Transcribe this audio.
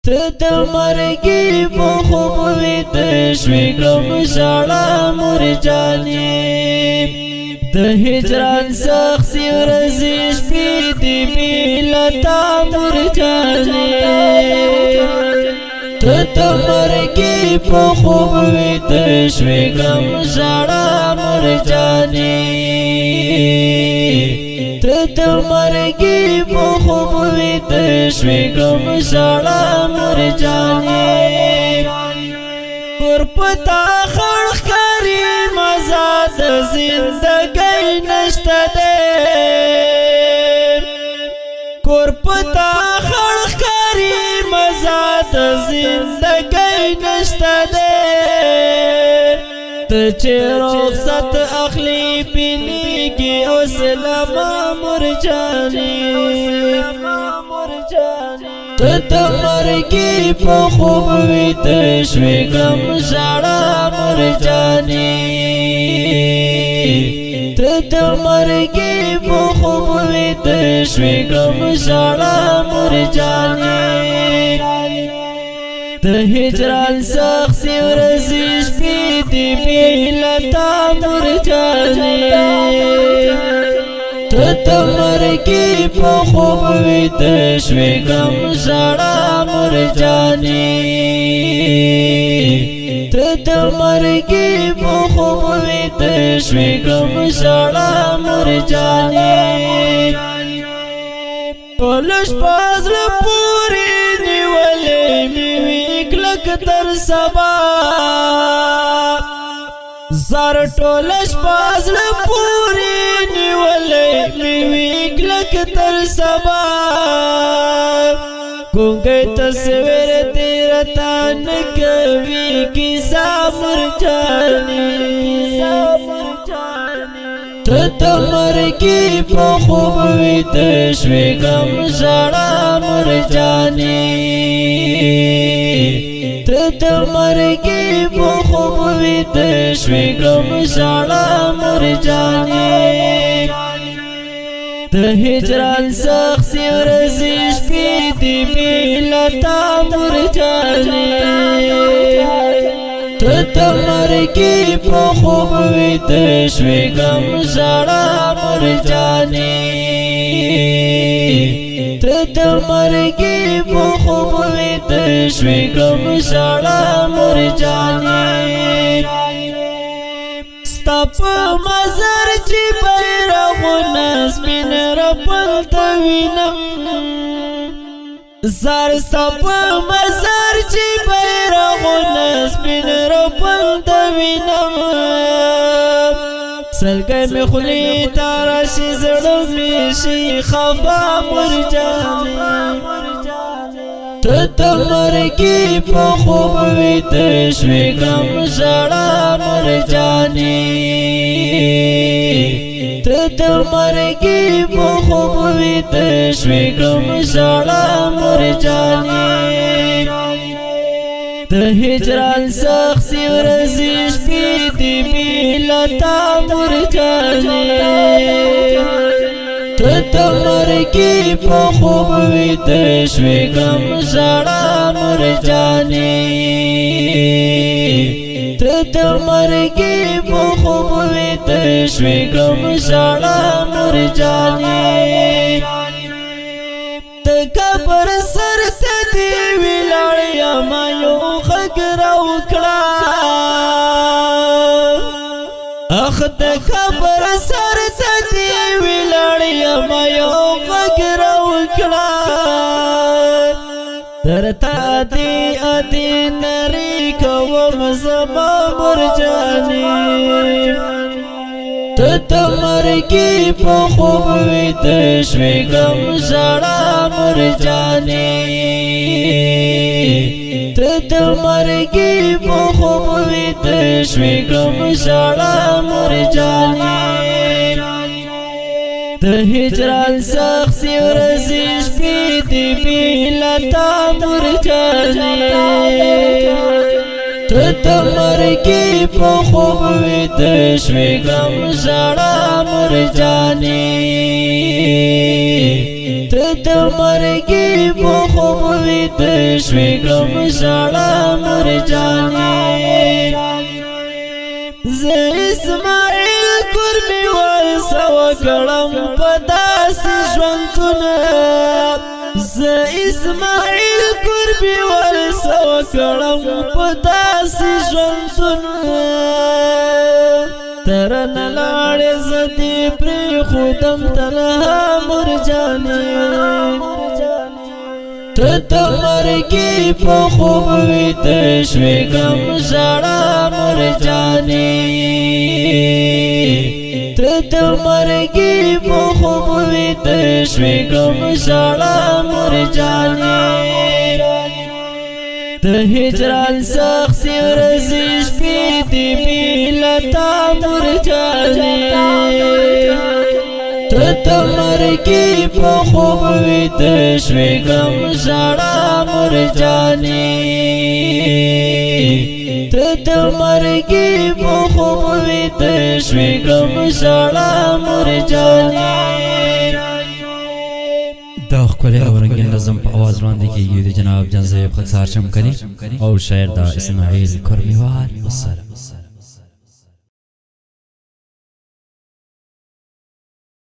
د مرګي په خوب ویده شوې کړم ژړا مور جانې د هجران سختې ورځې شپې دې بې له تا مور جانې د مرګي په خوب ویده شوې کړم ژړا مور جانې د مرګي په خوب ویده شوې کړم ژړا مور جانې کور پتا خړ ښکاري مزه د زندګۍ نشته دی کور پتا خړ ښکاري مزه د زندګۍ نشته دی ته چې رخصت اخلي پیلیږي اوس لمه مور جانې ته د مرګي په خوب ویده شوې کړم ژړا مور جانې ته د مرګي په خوب ویده شوې کړم ژړا مور جانې د هجران سختې ورځې شپې دې بې له تا مور جانې د مرګي په خوب ویده شوې کړم ژړا مور جانې د مرګي په خوب ویده شوې کړم ژړا مور جانې ټول شپه زړه پورې نیولې مې وي کلک تر سبا زار ټول شپه زړه پورې نیولې مې وي کلک تر سبا ګونګې تصویر تیر تان کوي کیسه مور جانې ته د مرګي په خوب ویده شوې کړم ژړا مور جانې ته د مرګي په خوب ویده شوې کړم ژړا مور جانې د هجران سختې ورځې شپې دې بې له تا مور جانې ته د مرګي په خوب ویده شوې کړم ژړا مور جانې ته د مرګي په خوب ویده شوې کړم ژړا مور جانې ستا په مزار چې بیرغونه سپین رپل ته وینم زار ستا په مزار چې بیرغونه سپین رپل ته وینم سلګۍ مې خولې ته راشي زړه مې شي خفا مور جانې ته د مرګي په خوب ویده شوې کړم ژړا مور جانې ته د مرګي په خوب ویده شوې کړم ژړا مور جانې د هجران سختې ورځې شپې دې بې له تا مور جانې ته د مرګي په خوب ویده شوې کړم ژړا مور جانې ته د مرګي په خوب ویده شوې کړم ژړا مور جانې د قبر سر ته دې ولاړ یم یو غږ راوکړه اخ د قبر سر ته دې ولاړ یم یو غږ راوکړه درته دې ادې نري کوم زما مور جانې ته د مرګي په خوب ویده شوې کړم ژړا مور جانې ته د مرګي په خوب ویده شوې کړم ژړا مور جانې د هجران سختې ورځې شپې دې بې له تا مور جانې مرګي په خوب ویده شوې غم ژړا مرجانې ته مرګي په خوب ویده شوې غم ژړا مرجانې زه اسماعیل قربي ورسه وکړم په داسې ژوندونه زه اسماعیل قربي ورسه وکړم په داسې ژوندونه ترنه لاړې زه دې پرېښودم تنها مرجانې ته مرګي په خوب ویده شوې غم ژړا مرجانې ته مرګي په خوب ویده شوې غم ژړا مرجانې د هجران سختې ورځې شپې دې بې له تا مرجانې ته مرګي په خوب ویده شوې غم ژړا مرجانې ته مرګي په خوب ویده شوې غم ژړا مرجانې دا ښکلی او رنګین نظم په اواز وړاندې کېږي د جناب جان صاحب خاکسار چمکني او شاعر دا اسماعیل قربیوال. والسلام.